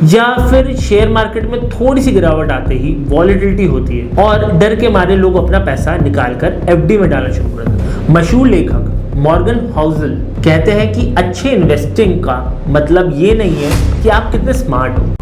या फिर share market में थोड़ी सी गिरावट आते ही वॉलेटिलिटी होती है और डर के मारे लोग अपना पैसा निकालकर एफडी में डालना शुरू कर देते हैं। मशहूर लेखक मॉर्गन हाउसल कहते हैं कि अच्छे इन्वेस्टिंग का मतलब ये नहीं है कि आप कितने स्मार्ट हो।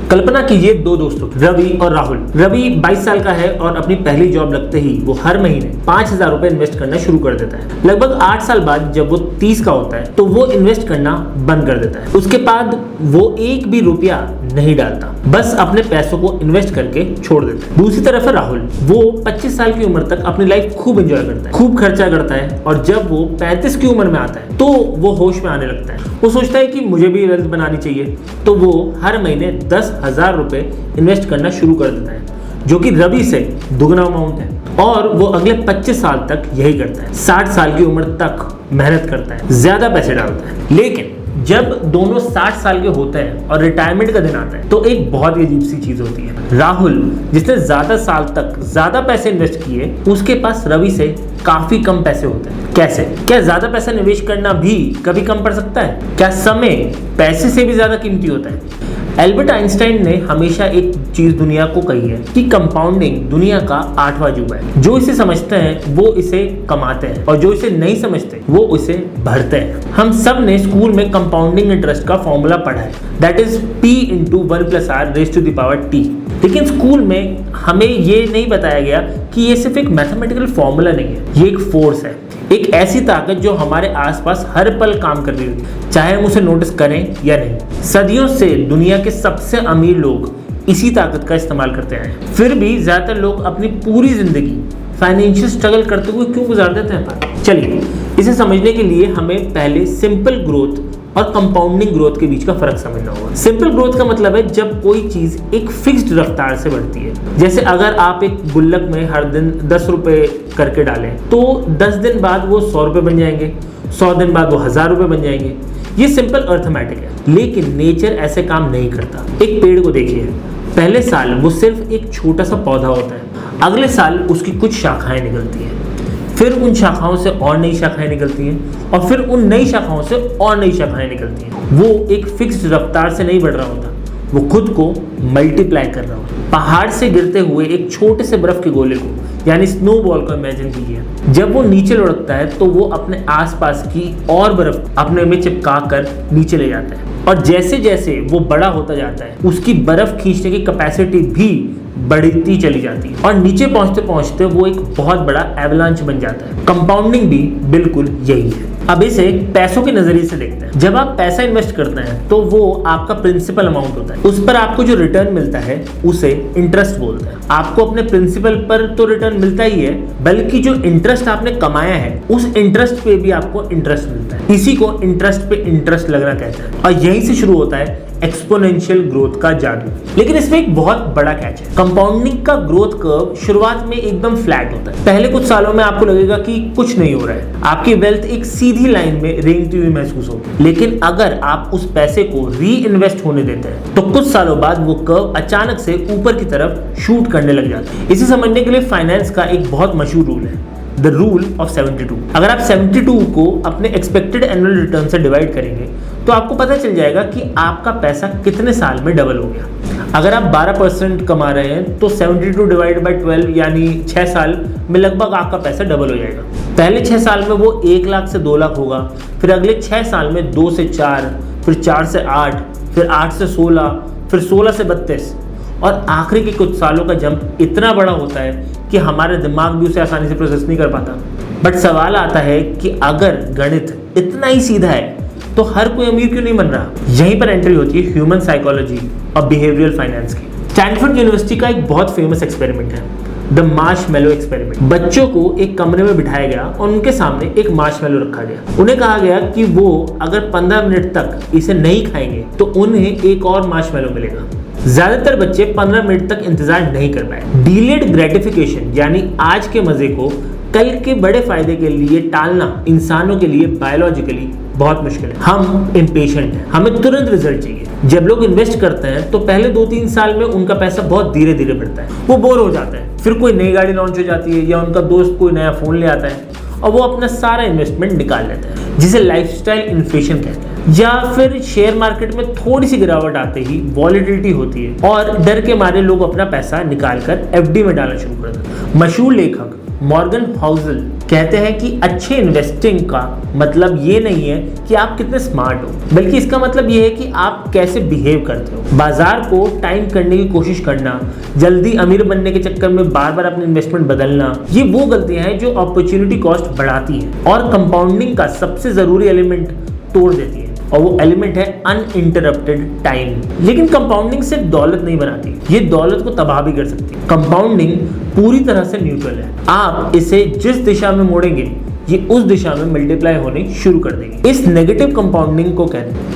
कल्पना कीजिए दो दोस्तों रवि और राहुल। रवि 22 साल का है और अपनी पहली जॉब लगते ही वो हर महीने 5,000 रुपए इन्वेस्ट करना शुरू कर देता है। लगभग 8 साल बाद जब वो 30 का होता है तो वो इन्वेस्ट करना बंद कर देता है। उसके बाद वो एक भी रुपया नहीं डालता, बस अपने पैसों को इन्वेस्ट करके छोड़ देता है। दूसरी तरफ है राहुल। वो 25 साल की उम्र तक अपनी लाइफ खूब एंजॉय करता है, खूब खर्चा करता है और जब वो 35 की उम्र में आता है तो वो होश में आने लगता है। वो सोचता है कि मुझे भी वेल्थ बनानी चाहिए, तो वो हर महीने 10,000 रुपए इन्वेस्ट करना शुरू कर देता है, जो कि रवि से दुगना अमाउंट है। और वो अगले 25 साल तक यही करता है। 60 साल की उम्र तक मेहनत करता है, ज्यादा पैसे डालता है। लेकिन जब दोनों 60 साल के होते हैं और रिटायरमेंट का दिन आता है तो एक बहुत ही अजीब सी चीज होती है। राहुल जिसने ज्यादा साल तक ज्यादा पैसे इन्वेस्ट किए, उसके पास रवि से काफी कम पैसे होते हैं। कैसे? क्या ज्यादा पैसा निवेश करना भी कभी कम पड़ सकता है? क्या समय पैसे से भी ज्यादा कीमती होता है? एल्बर्ट आइंस्टाइन ने हमेशा एक चीज दुनिया को कही है कि कंपाउंडिंग दुनिया का 8वां अजूबा है। जो इसे समझते हैं वो इसे कमाते हैं और जो इसे नहीं समझते वो इसे भरते हैं। हम सब ने स्कूल में कंपाउंडिंग इंटरेस्ट का फॉर्मूला पढ़ा है, that is P × 1 + R raised to the power T। लेकिन स्कूल में हमें ये नहीं बताया गया कि ये सिर्फ एक मैथमेटिकल फॉर्मूला नहीं है, ये एक फोर्स है, एक ऐसी ताकत जो हमारे आसपास हर पल काम कर रही है, चाहे हम उसे नोटिस करें या नहीं। सदियों से दुनिया के सबसे अमीर लोग इसी ताकत का इस्तेमाल करते हैं। फिर भी ज्यादातर लोग अपनी पूरी जिंदगी फाइनेंशियल स्ट्रगल करते हुए क्यों गुजार देते हैं? चलिए इसे समझने के लिए हमें पहले सिंपल ग्रोथ और कंपाउंडिंग ग्रोथ के बीच का फर्क समझना होगा। सिंपल ग्रोथ का मतलब है जब कोई चीज एक फिक्स्ड रफ्तार से बढ़ती है। जैसे अगर आप एक गुल्लक में हर दिन 10 रुपए करके डालें तो 10 दिन बाद वो 100 रुपए बन जाएंगे, 100 दिन बाद वो 1000 रुपए बन जाएंगे। ये सिंपल अर्थमेटिक है। लेकिन नेचर ऐसे काम नहीं करता। एक पेड़ को देखिए, पहले साल वो सिर्फ एक छोटा सा पौधा होता है, अगले साल उसकी कुछ शाखाएं निकलती हैं, फिर उन शाखाओं से और नई शाखाएं निकलती हैं और फिर उन नई शाखाओं से और नई शाखाएं निकलती हैं। वो एक फिक्स्ड रफ्तार से नहीं बढ़ रहा होता, वो खुद को मल्टीप्लाई कर रहा होता। पहाड़ से गिरते हुए एक छोटे से बर्फ के गोले को यानी स्नोबॉल को इमेजिन कीजिए। जब वो नीचे लुढ़कता है तो वो अपने आसपास की और बर्फ अपने में चिपका कर नीचे ले जाता है और जैसे जैसे वो बड़ा होता जाता है उसकी बर्फ खींचने की कैपेसिटी भी बढ़ती चली जाती है और नीचे पहुंचते पहुंचते वो एक बहुत बड़ा एवलांच बन जाता है। कंपाउंडिंग भी बिल्कुल यही है। अब इसे पैसों के नजरिए से देखते हैं। जब आप पैसा इन्वेस्ट करते हैं तो वो आपका प्रिंसिपल अमाउंट होता है, उस पर आपको जो रिटर्न मिलता है उसे इंटरेस्ट बोलते हैं। आपको अपने प्रिंसिपल पर तो रिटर्न मिलता ही है, बल्कि जो इंटरेस्ट आपने कमाया है उस इंटरेस्ट पे भी आपको इंटरेस्ट मिलता है। इसी को इंटरेस्ट पे इंटरेस्ट लगना कहते हैं और यहीं से शुरू होता है एक्सपोनेंशियल ग्रोथ का जादू। लेकिन इसमें एक बहुत बड़ा कैच है। कंपाउंडिंग का ग्रोथ कर्व शुरुआत में एकदम फ्लैट होता है। पहले कुछ सालों में आपको लगेगा कि कुछ नहीं हो रहा है, आपकी वेल्थ एक सीधी लाइन में रेंगती हुई महसूस होगी। लेकिन अगर आप उस पैसे को री इन्वेस्ट होने देते हैं तो कुछ सालों बाद वो कर्व अचानक से ऊपर की तरफ शूट करने लग जाता है। इसे समझने के लिए फाइनेंस का एक बहुत मशहूर रूल है, द रूल ऑफ 72। अगर आप 72 को अपने एक्सपेक्टेड एनुअल रिटर्न से डिवाइड करेंगे तो आपको पता चल जाएगा कि आपका पैसा कितने साल में डबल हो गया। अगर आप 12% कमा रहे हैं तो 72 डिवाइड बाय 12 यानी 6 साल में लगभग आपका पैसा डबल हो जाएगा। पहले 6 साल में वो 1 लाख से 2 लाख होगा, फिर अगले 6 साल में 2 से 4, फिर 4 से 8, फिर 8 से 16, फिर 16 से 32 और आखिरी के कुछ सालों का जंप इतना बड़ा होता है कि हमारा दिमाग भी उसे आसानी से प्रोसेस नहीं कर पाता। बट सवाल आता है कि अगर गणित इतना ही सीधा है तो हर कोई अमीर क्यों नहीं बन रहा? यहीं पर एंट्री होती है ह्यूमन साइकोलॉजी और बिहेवियरल फाइनेंस की। स्टैनफोर्ड यूनिवर्सिटी का एक बहुत फेमस एक्सपेरिमेंट है, द मार्शमैलो एक्सपेरिमेंट। बच्चों को एक कमरे में बिठाया गया और उनके सामने एक मार्शमैलो रखा गया। उन्हें कहा गया कि वो अगर 15 मिनट तक इसे नहीं खाएंगे तो उन्हें एक और मार्शमैलो मिलेगा। ज्यादातर बच्चे 15 मिनट तक इंतजार नहीं कर पाए। डिलेड ग्रेटिफिकेशन यानी आज के मजे को कल के बड़े फायदे के लिए टालना इंसानों के लिए बायोलॉजिकली बहुत मुश्किल है। हम इम्पेशेंट हैं, हमें तुरंत रिजल्ट चाहिए। जब लोग इन्वेस्ट करते हैं तो पहले 2-3 साल में उनका पैसा बहुत धीरे धीरे बढ़ता है, वो बोर हो जाता है, फिर कोई नई गाड़ी लॉन्च हो जाती है या उनका दोस्त कोई नया फोन ले आता है और वो अपना सारा इन्वेस्टमेंट निकाल लेता है, जिसे लाइफस्टाइल इन्फ्लेशन कहते हैं। या फिर शेयर मार्केट में थोड़ी सी गिरावट आते ही वॉलेटिलिटी होती है और डर के मारे लोग अपना पैसा निकालकर एफडी में डालना शुरू कर देते हैं। मशहूर लेखक मॉर्गन हाउसल कहते हैं कि अच्छे इन्वेस्टिंग का मतलब ये नहीं है कि आप कितने स्मार्ट हो, बल्कि इसका मतलब ये है कि आप कैसे बिहेव करते हो। बाजार को टाइम करने की कोशिश करना, जल्दी अमीर बनने के चक्कर में बार बार अपने इन्वेस्टमेंट बदलना, ये वो गलतियां हैं जो अपॉर्चुनिटी कॉस्ट बढ़ाती हैं और कंपाउंडिंग का सबसे जरूरी एलिमेंट तोड़ देती है, और वो एलिमेंट है अनइंटरप्टेड टाइम। लेकिन कंपाउंडिंग सिर्फ दौलत नहीं बनाती, ये दौलत को तबाह भी कर सकती है। कंपाउंडिंग पूरी तरह से न्यूट्रल है, आप इसे जिस दिशा में मोड़ेंगे ये उस दिशा में मल्टीप्लाई होने शुरू कर देगी। इस नेगेटिव कंपाउंडिंग को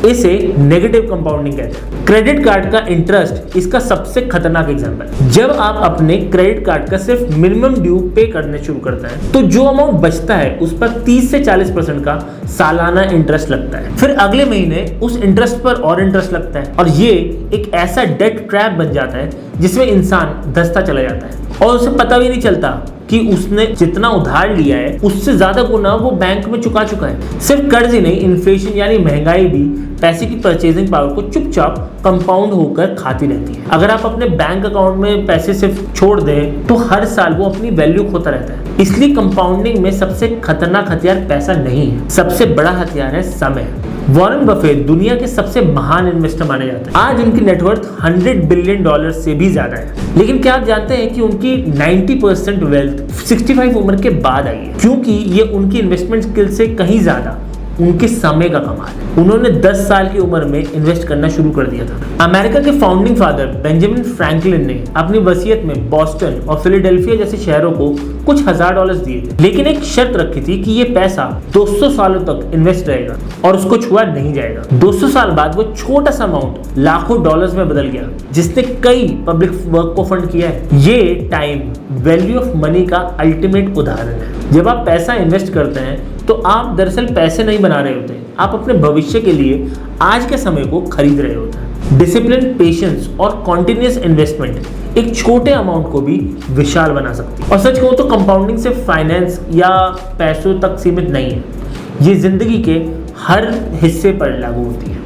इसे नेगेटिव कंपाउंडिंग कहते हैं। क्रेडिट कार्ड का इंटरेस्ट इसका सबसे खतरनाक एग्जांपल है। जब आप अपने क्रेडिट कार्ड का सिर्फ मिनिमम ड्यू पे करने शुरू करते हैं तो जो अमाउंट बचता है उस पर 30 से 40% का सालाना इंटरेस्ट लगता है। फिर अगले महीने उस इंटरेस्ट पर और इंटरेस्ट लगता है और ये एक ऐसा डेट ट्रैप बन जाता है जिसमें इंसान धंसता चला जाता है और उसे पता भी नहीं चलता कि उसने जितना उधार लिया है उससे ज्यादा गुना वो बैंक में चुका चुका है। सिर्फ कर्ज ही नहीं, इन्फ्लेशन यानी महंगाई भी पैसे की परचेजिंग पावर को चुपचाप कंपाउंड होकर खाती रहती है। अगर आप अपने बैंक अकाउंट में पैसे सिर्फ छोड़ दें तो हर साल वो अपनी वैल्यू खोता रहता है। इसलिए कंपाउंडिंग में सबसे खतरनाक हथियार पैसा नहीं है, सबसे बड़ा हथियार है समय। वॉरेन बफेट दुनिया के सबसे महान इन्वेस्टर माने जाते हैं। आज उनकी नेटवर्थ $100 बिलियन से भी ज्यादा है। लेकिन क्या आप जानते हैं कि उनकी 90% वेल्थ 65 उम्र के बाद आई है, क्योंकि ये उनकी इन्वेस्टमेंट स्किल से कहीं ज्यादा उनके समय का कमाल है। उन्होंने 10 साल की उम्र में इन्वेस्ट करना शुरू कर दिया था। अमेरिका के फाउंडिंग फादर बेंजामिन फ्रैंकलिन ने अपनी वसीयत में बोस्टन और फिलाडेल्फिया जैसे शहरों को कुछ $1000 दिए थे, लेकिन एक शर्त रखी थी कि ये पैसा 200 सालों तक इन्वेस्ट रहेगा और उसको छुआ नहीं जाएगा। 200 साल बाद वो छोटा सा अमाउंट लाखों डॉलर्स में बदल गया, जिसने कई पब्लिक वर्क को फंड किया है। ये टाइम वैल्यू ऑफ मनी का अल्टीमेट उदाहरण है। जब आप पैसा इन्वेस्ट करते हैं तो आप दरअसल पैसे नहीं बना रहे होते, आप अपने भविष्य के लिए आज के समय को खरीद रहे होते हैं। डिसिप्लिन, पेशेंस और कॉन्टिन्यूअस इन्वेस्टमेंट एक छोटे अमाउंट को भी विशाल बना सकती है। और सच कहूं तो कंपाउंडिंग सिर्फ फाइनेंस या पैसों तक सीमित नहीं है, ये जिंदगी के हर हिस्से पर लागू होती है।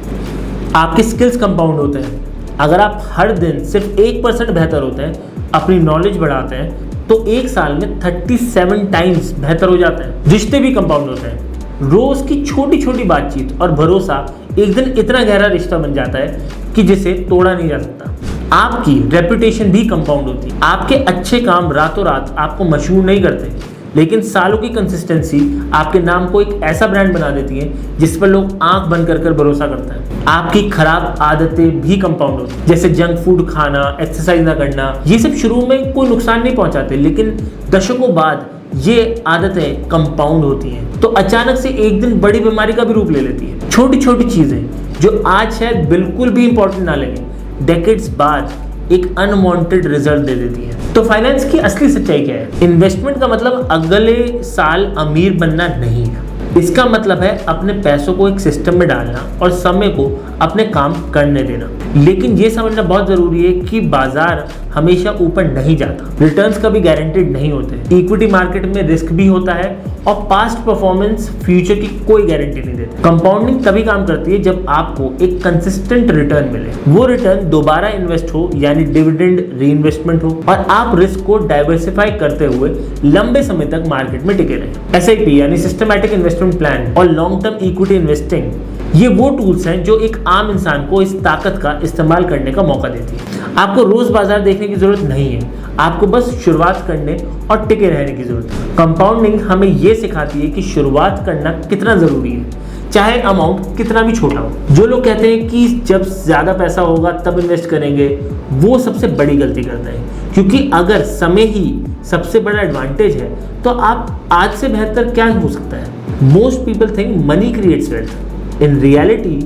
आपके स्किल्स कंपाउंड होते हैं। अगर आप हर दिन सिर्फ 1% बेहतर होते हैं, अपनी नॉलेज बढ़ाते हैं, तो एक साल में 37 टाइम्स बेहतर हो जाता है। रिश्ते भी कंपाउंड होते हैं। रोज की छोटी छोटी बातचीत और भरोसा एक दिन इतना गहरा रिश्ता बन जाता है कि जिसे तोड़ा नहीं जा सकता। आपकी रेपुटेशन भी कंपाउंड होती है। आपके अच्छे काम रातों रात आपको मशहूर नहीं करते, लेकिन सालों की कंसिस्टेंसी आपके नाम को एक ऐसा ब्रांड बना देती है जिस पर लोग आंख बंद कर भरोसा करते हैं। आपकी खराब आदतें भी कंपाउंड होती हैं, जैसे जंक फूड खाना, एक्सरसाइज ना करना। ये सब शुरू में कोई नुकसान नहीं पहुंचाते, लेकिन दशकों बाद ये आदतें कंपाउंड होती हैं तो अचानक से एक दिन बड़ी बीमारी का भी रूप ले लेती है। छोटी छोटी चीजें जो आज शायद बिल्कुल भी इंपॉर्टेंट ना लगे, डेकेड्स बाद एक अनवांटेड रिजल्ट दे देती है। तो फाइनेंस की असली सच्चाई क्या है? इन्वेस्टमेंट का मतलब अगले साल अमीर बनना नहीं है। इसका मतलब है अपने पैसों को एक सिस्टम में डालना और समय को अपने काम करने देना। लेकिन ये समझना बहुत जरूरी है कि बाजार हमेशा ऊपर नहीं जाता, रिटर्न्स कभी गारंटेड नहीं होते। इक्विटी मार्केट में रिस्क भी होता है और पास्ट परफॉर्मेंस फ्यूचर की कोई गारंटी नहीं देती। कंपाउंडिंग तभी काम करती है जब आपको एक कंसिस्टेंट रिटर्न मिले। वो रिटर्न दोबारा इन्वेस्ट हो यानी डिविडेंड रीइन्वेस्टमेंट हो और आप रिस्क को डाइवर्सिफाई करते हुए लंबे समय तक मार्केट में टिके रहें। एसआईपी यानी सिस्टमैटिक इन्वेस्टमेंट प्लान और लॉन्ग टर्म इक्विटी इन्वेस्टिंग, ये वो टूल्स हैं जो एक आम इंसान को इस ताकत का इस्तेमाल करने का मौका देती है। आपको रोज बाजार देखने की जरूरत नहीं है, आपको बस शुरुआत करने और टिके रहने की जरूरत है। कंपाउंडिंग हमें यह सिखाती है कि शुरुआत करना कितना जरूरी है, चाहे अमाउंट कितना भी छोटा हो। जो लोग कहते हैं कि जब ज्यादा पैसा होगा तब इन्वेस्ट करेंगे, वो सबसे बड़ी गलती करते हैं, क्योंकि अगर समय ही सबसे बड़ा एडवांटेज है तो आप आज से बेहतर क्या हो सकता है। Most people think money creates wealth, in reality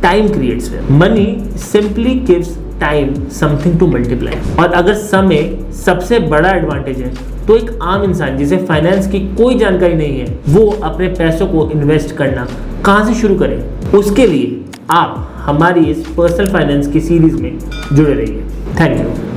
time creates wealth. Money simply gives time something to multiply. और अगर समय सबसे बड़ा एडवांटेज है तो एक आम इंसान जिसे फाइनेंस की कोई जानकारी नहीं है वो अपने पैसों को इन्वेस्ट करना कहाँ से शुरू करें, उसके लिए आप हमारी इस पर्सनल फाइनेंस की सीरीज में जुड़े रहिए। Thank you.